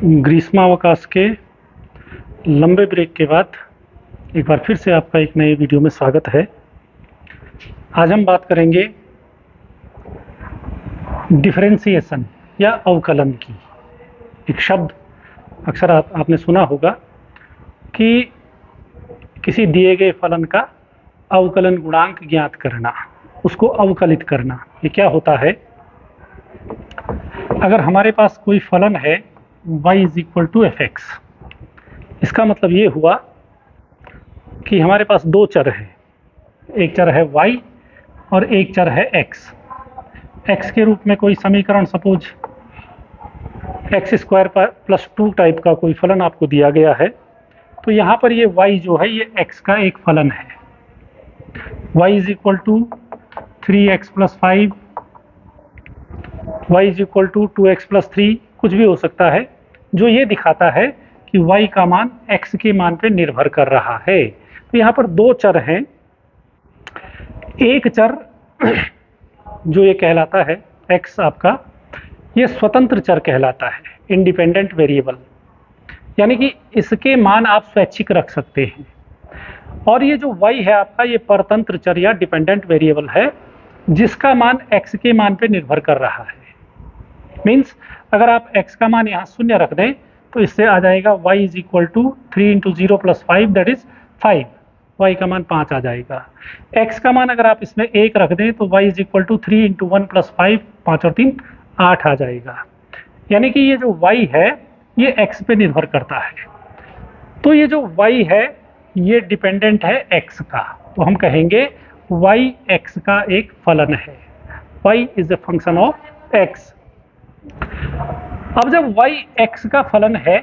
ग्रीष्मावकाश के लंबे ब्रेक के बाद एक बार फिर से आपका एक नए वीडियो में स्वागत है। आज हम बात करेंगे डिफरेंशिएशन या अवकलन की। एक शब्द अक्सर आपने सुना होगा कि किसी दिए गए फलन का अवकलन गुणांक ज्ञात करना, उसको अवकलित करना। ये क्या होता है? अगर हमारे पास कोई फलन है y = f(x), इसका मतलब ये हुआ कि हमारे पास दो चर हैं, एक चर है y और एक चर है x। x के रूप में कोई समीकरण सपोज x² + 2 टाइप का कोई फलन आपको दिया गया है, तो यहाँ पर ये y जो है ये x का एक फलन है। y = 3x + 5, y = 2x + 3, कुछ भी हो सकता है, जो ये दिखाता है कि y का मान x के मान पे निर्भर कर रहा है। तो यहाँ पर दो चर हैं। एक चर जो ये कहलाता है x आपका, ये स्वतंत्र चर कहलाता है, इंडिपेंडेंट वेरिएबल, यानी कि इसके मान आप स्वैच्छिक रख सकते हैं। और ये जो y है आपका, ये परतंत्र चर या डिपेंडेंट वेरिएबल है, जिसका मान x के मान पे निर्भर कर रहा है। मीन्स अगर आप x का मान यहाँ 0 रख दें तो इससे आ जाएगा y = 3 × 0 + 5, दैट इज 5। y का मान 5 आ जाएगा। x का मान अगर आप इसमें 1 रख दें तो y = 3 × 1 + 5, 5 और 3 8 आ जाएगा। यानी कि ये जो y है ये x पे निर्भर करता है। तो ये जो y है ये डिपेंडेंट है x का, तो हम कहेंगे y x का एक फलन है। y is a function of x। अब जब y x का फलन है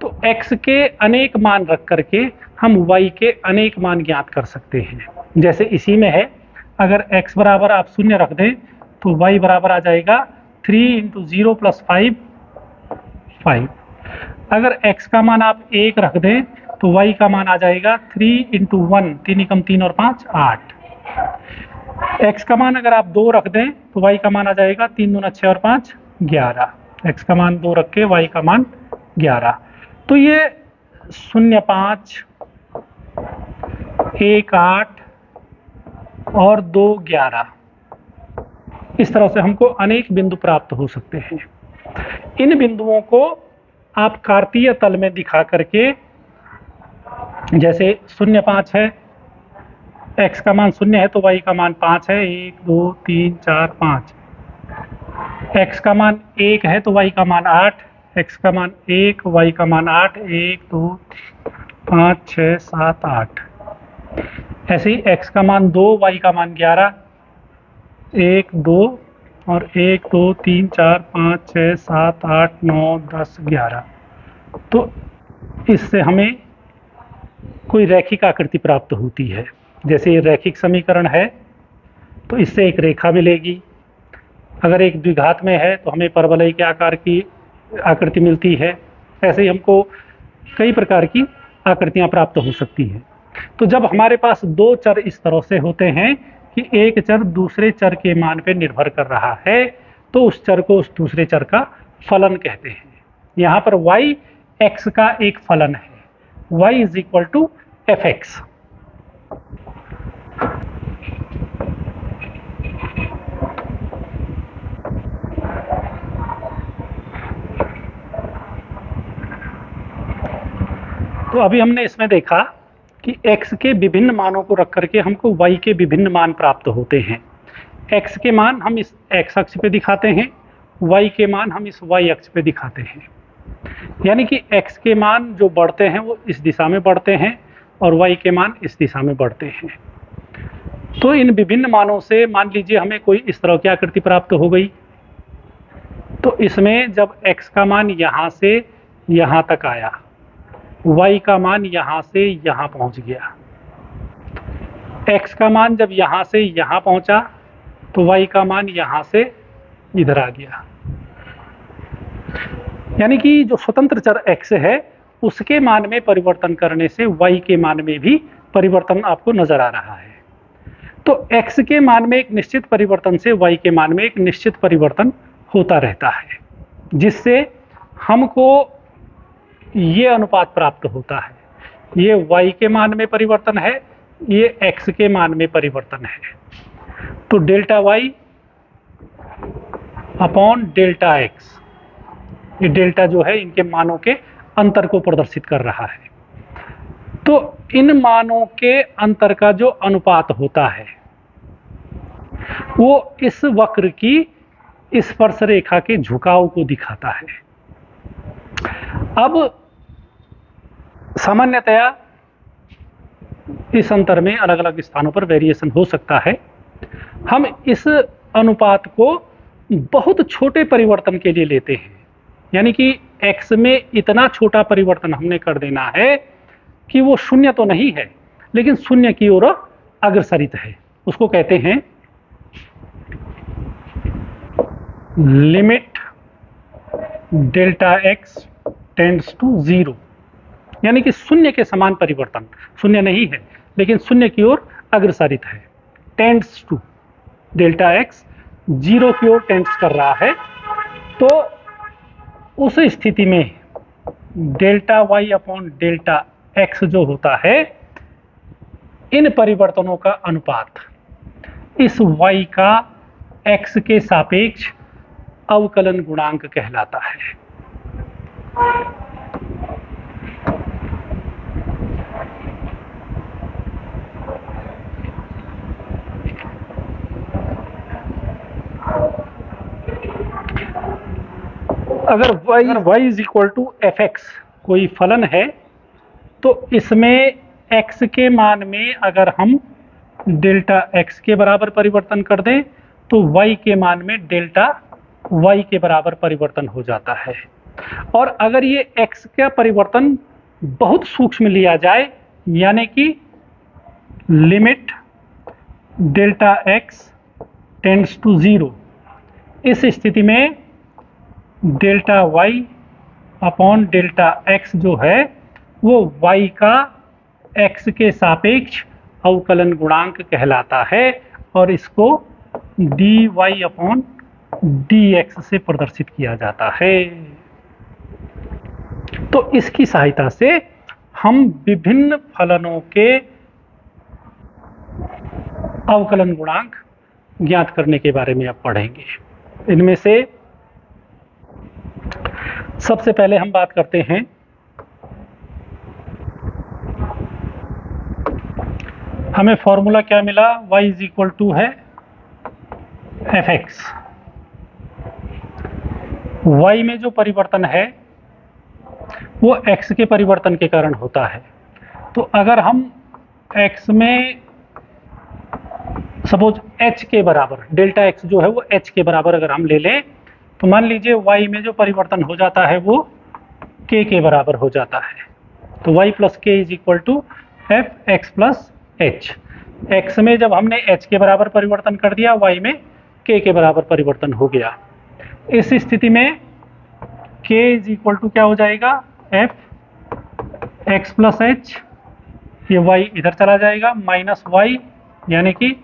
तो x के अनेक मान रख करके हम y के अनेक मान ज्ञात कर सकते हैं। जैसे इसी में है, अगर x बराबर आप 0 रख दें तो y बराबर आ जाएगा 3 × 0 + 5, 5। अगर x का मान आप 1 रख दें तो y का मान आ जाएगा 3 × 1, 3 × 3 और 5 8। x का मान अगर आप 2 रख दें तो y का मान आ जाएगा 3 दूना 6 और 5 11। x का मान 2 रख के y का मान 11। तो ये 0 5 1 8 और 2 11, इस तरह से हमको अनेक बिंदु प्राप्त हो सकते हैं। इन बिंदुओं को आप कार्तीय तल में दिखा करके, जैसे 0 5 है, x का मान 0 है तो y का मान 5 है, 1 2 3 4 5। x का मान 1 है तो y का मान 8, x का मान 1, y का मान 8, 1 2 5 6 7 8। ऐसे ही x का मान 2, y का मान 11, 1 2 और 1 2 3 4 5 6 7 8 9 10 11। तो इससे हमें कोई रैखिक आकृति प्राप्त होती है। जैसे ये रैखिक समीकरण है तो इससे एक रेखा मिलेगी। अगर एक द्विघात में है तो हमें परवलय के आकार की आकृति मिलती है। ऐसे ही हमको कई प्रकार की आकृतियां प्राप्त हो सकती हैं। तो जब हमारे पास दो चर इस तरह से होते हैं कि एक चर दूसरे चर के मान पर निर्भर कर रहा है, तो उस चर को उस दूसरे चर का फलन कहते हैं। यहाँ पर y x का एक फलन है, y = f(x). तो अभी हमने इसमें देखा कि x के विभिन्न मानों को रख करके हमको y के विभिन्न मान प्राप्त होते हैं। x के मान हम इस x अक्ष पे दिखाते हैं, y के मान हम इस y अक्ष पे दिखाते हैं। यानी कि x के मान जो बढ़ते हैं वो इस दिशा में बढ़ते हैं और y के मान इस दिशा में बढ़ते हैं। तो इन विभिन्न मानों से मान लीजिए हमें कोई इस तरह की आकृति प्राप्त हो गई, तो इसमें जब x का मान यहाँ से यहाँ तक आया, y का मान यहाँ से यहाँ पहुँच गया, x का मान जब यहाँ से यहाँ पहुँचा तो y का मान यहाँ से इधर आ गया। यानी कि जो स्वतंत्र चर x है उसके मान में परिवर्तन करने से y के मान में भी परिवर्तन आपको नजर आ रहा है। तो x के मान में एक निश्चित परिवर्तन से y के मान में एक निश्चित परिवर्तन होता रहता है, जिससे हमको ये अनुपात प्राप्त होता है, ये y के मान में परिवर्तन है, ये x के मान में परिवर्तन है। तो delta y upon delta x, ये डेल्टा जो है इनके मानों के अंतर को प्रदर्शित कर रहा है। तो इन मानों के अंतर का जो अनुपात होता है वो इस वक्र की स्पर्श रेखा के झुकाव को दिखाता है। अब सामान्यतया इस अंतर में अलग अलग स्थानों पर वेरिएशन हो सकता है। हम इस अनुपात को बहुत छोटे परिवर्तन के लिए लेते हैं, यानी कि x में इतना छोटा परिवर्तन हमने कर देना है कि वो शून्य तो नहीं है लेकिन शून्य की ओर अग्रसरित है। उसको कहते हैं limit delta x tends to 0, यानी कि शून्य के समान परिवर्तन, शून्य नहीं है लेकिन शून्य की ओर अग्रसरित है। टेंड्स टू, डेल्टा x 0 की ओर टेंड्स कर रहा है। तो उस स्थिति में delta y upon delta x जो होता है, इन परिवर्तनों का अनुपात इस y का x के सापेक्ष अवकलन गुणांक कहलाता है। अगर y is equal to f x कोई फलन है तो इसमें x के मान में अगर हम डेल्टा x के बराबर परिवर्तन कर दें तो y के मान में डेल्टा y के बराबर परिवर्तन हो जाता है। और अगर ये x का परिवर्तन बहुत सूक्ष्म लिया जाए, यानी कि limit delta x tends to 0, इस स्थिति में delta y upon delta x जो है वो y का x के सापेक्ष अवकलन गुणांक कहलाता है और इसको dy अपॉन dx से प्रदर्शित किया जाता है। तो इसकी सहायता से हम विभिन्न फलनों के अवकलन गुणांक ज्ञात करने के बारे में अब पढ़ेंगे। इनमें से सबसे पहले हम बात करते हैं हमें फॉर्मूला क्या मिला, y इज इक्वल टू है एफ एक्स। y में जो परिवर्तन है वो x के परिवर्तन के कारण होता है। तो अगर हम x में सपोज h के बराबर, डेल्टा x जो है वो h के बराबर अगर हम ले लें तो मान लीजिए y में जो परिवर्तन हो जाता है वो k के बराबर हो जाता है। तो y plus k is equal to f x plus h. x में जब हमने h के बराबर परिवर्तन कर दिया, y में k के बराबर परिवर्तन हो गया। इस स्थिति में k इज इक्वल टू क्या हो जाएगा, एफ एक्स प्लस एच, ये y इधर चला जाएगा, माइनस y यानी कि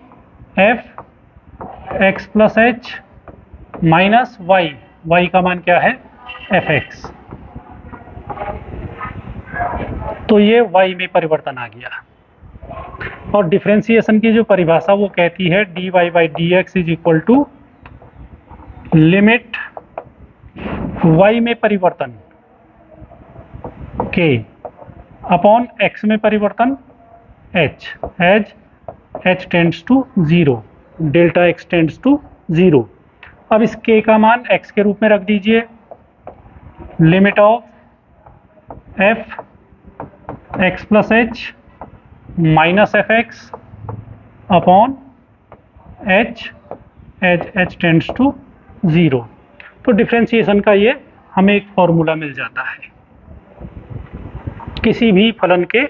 F x plus h minus y, y का मान क्या है एफ एक्स। तो ये y में परिवर्तन आ गया। और डिफरेंशिएशन की जो परिभाषा वो कहती है dy by d x is equal to limit y में परिवर्तन k अपॉन x में परिवर्तन h, as h tends to 0, delta x tends to 0। अब इस k का मान x के रूप में रख दीजिए, limit of f x plus h minus f x upon h, as h tends to 0। तो डिफरेंशिएशन का ये हमें एक फॉर्मूला मिल जाता है किसी भी फलन के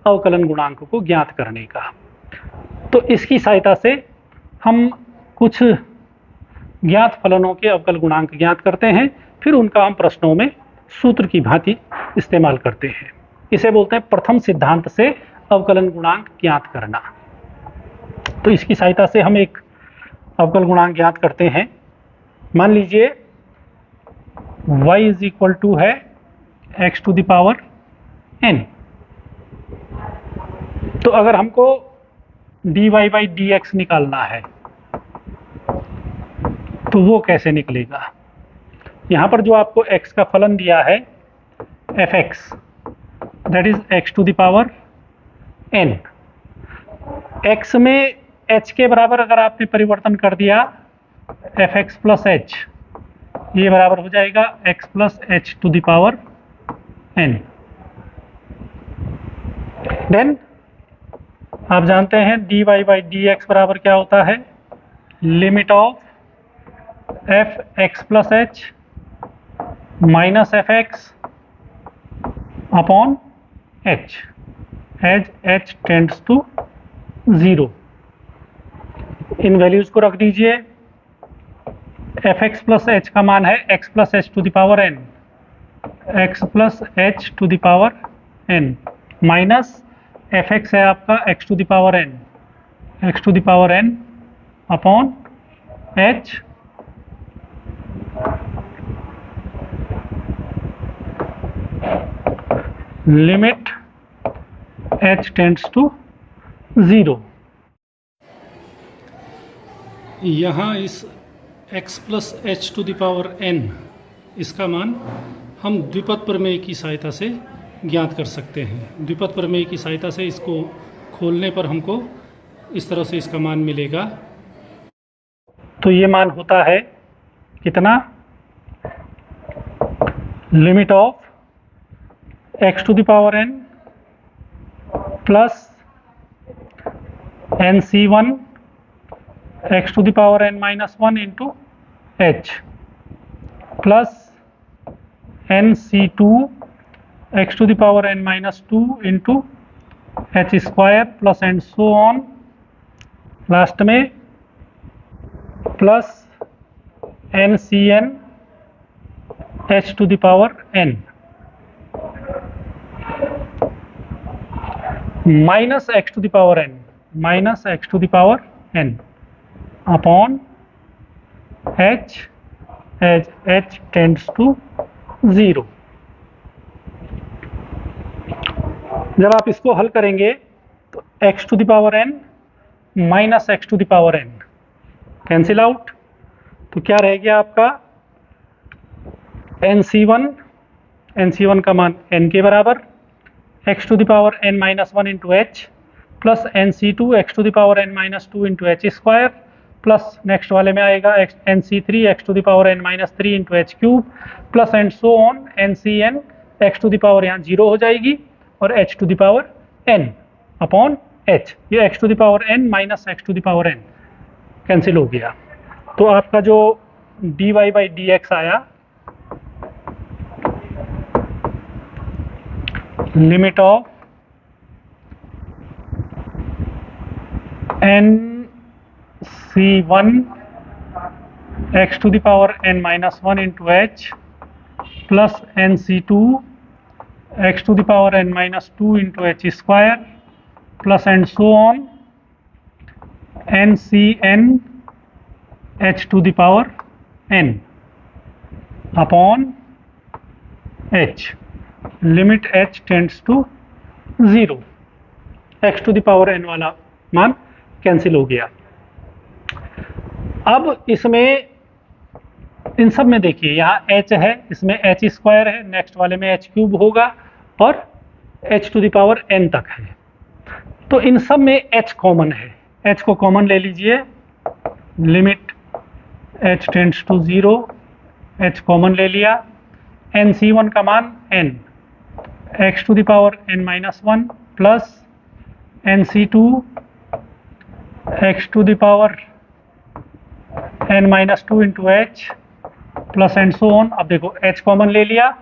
अवकलन गुणांक को ज्ञात करने का। तो इसकी सहायता से हम कुछ ज्ञात फलनों के अवकल गुणांक ज्ञात करते हैं, फिर उनका हम प्रश्नों में सूत्र की भांति इस्तेमाल करते हैं। इसे बोलते हैं प्रथम सिद्धांत से अवकलन गुणांक ज्ञात करना। तो इसकी सहायता से हम एक अवकल गुणांक ज्ञात करते हैं। मान लीजिए y इज इक्वल टू है x to the power n। तो अगर हमको dy बाई dx निकालना है तो वो कैसे निकलेगा? यहाँ पर जो आपको x का फलन दिया है fx, that is x to the power n। x में h के बराबर अगर आपने परिवर्तन कर दिया fx प्लस h, ये बराबर हो जाएगा x plus h to the power n। Then आप जानते हैं dy बाई dx बराबर क्या होता है? Limit of fx plus h minus fx upon h as h tends to 0। इन वैल्यूज को रख दीजिए। fx प्लस h का मान है x plus h to the power n, x plus h to the power n minus fx है आपका x to the power n, x to the power n upon h limit h tends to 0। यहाँ इस x plus h to the power n, इसका मान हम द्विपद प्रमेय की सहायता से ज्ञात कर सकते हैं। द्विपद प्रमेय की सहायता से इसको खोलने पर हमको इस तरह से इसका मान मिलेगा। तो ये मान होता है कितना? Limit of x to the power n plus nc1 x to the power n minus 1 into h plus nc2 x to the power n minus 2 into h square plus and so on, last में plus ncn h to the power n minus x to the power n minus x to the power n upon h as h tends to 0। जब आप इसको हल करेंगे तो x to the power n minus x to the power n cancel out, तो क्या रह गया आपका? nc1 का मान n के बराबर x to the power n minus 1 into h plus nc2 x to the power n minus 2 into h square plus next वाले में आएगा nc3 x to the power n minus 3 into h cube plus and so on ncn x to the power यहाँ 0 हो जाएगी और h to the power n upon h, ये x to the power n minus x to the power n cancel हो गया। तो आपका जो dy बाई dx आया limit of nc1 x to the power n minus 1 into h plus nc2 x to the power n minus 2 into h square plus and so on ncn h to the power n upon h limit h tends to 0। x to the power n वाला मान cancel हो गया। अब इसमें इन सब में देखिए यहाँ h है, इसमें h स्क्वायर है, नेक्स्ट वाले में h क्यूब होगा और h to the power n तक है। तो इन सब में h कॉमन है, h को कॉमन ले लीजिए। Limit h tends to 0, h common ले लिया। nc1 का मान n x to the power n minus 1 plus nc2 x to the power n minus 2 into h plus and so on. अब देखो h कॉमन ले लिया,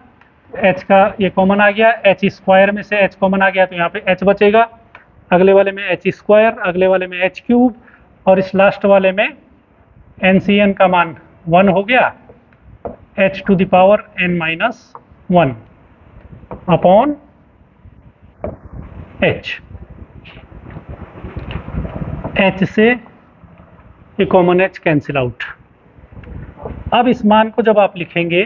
h का ये कॉमन आ गया, h स्क्वायर में से h कॉमन आ गया तो यहाँ पे h बचेगा, अगले वाले में h स्क्वायर, अगले वाले में h क्यूब और इस लास्ट वाले में ncn का मान 1 हो गया h to the power n minus 1 upon h। h से ये कॉमन h कैंसिल आउट। अब इस मान को जब आप लिखेंगे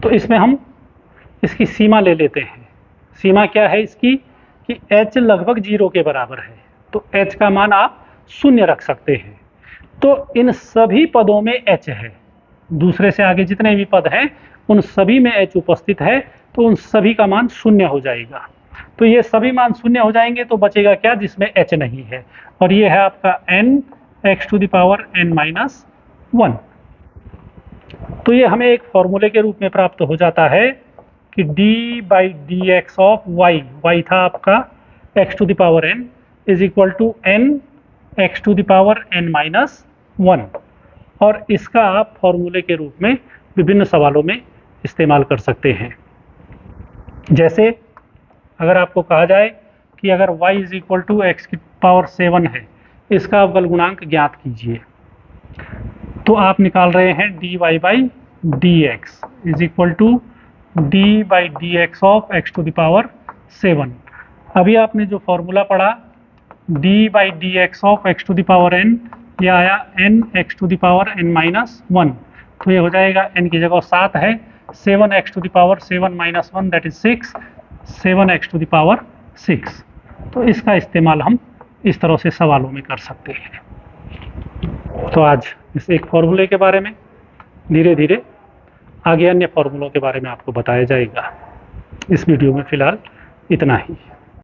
तो इसमें हम इसकी सीमा ले लेते हैं। सीमा क्या है इसकी कि h लगभग 0 के बराबर है, तो h का मान आप 0 रख सकते हैं। तो इन सभी पदों में h है, दूसरे से आगे जितने भी पद हैं उन सभी में h उपस्थित है, तो उन सभी का मान 0 हो जाएगा। तो ये सभी मान 0 हो जाएंगे तो बचेगा क्या जिसमें h नहीं है, और ये है आपका n x⁻n-1। तो ये हमें एक फॉर्मूले के रूप में प्राप्त हो जाता है कि d/dx ऑफ y था आपका x⁻n is equal to n x⁻n-1, और इसका आप फॉर्मूले के रूप में विभिन्न सवालों में इस्तेमाल कर सकते हैं। जैसे अगर आपको कहा जाए कि अगर y is equal to x⁻7 है, इसका अवकल गुणांक ज्ञात कीजिए, तो आप निकाल रहे हैं dy/dx is equal to d/dx of x⁻7। अभी आपने जो फॉर्मूला पढ़ा d/dx ऑफ x⁻n, यह आया n x⁻n-1, तो ये हो जाएगा n की जगह 7 है, 7x⁻7-1 दैट इज 6, 7x⁻6। तो इसका इस्तेमाल हम इस तरह से सवालों में कर सकते हैं। तो आज इस एक फॉर्मूले के बारे में, धीरे धीरे आगे अन्य फॉर्मूलों के बारे में आपको बताया जाएगा। इस वीडियो में फिलहाल इतना ही।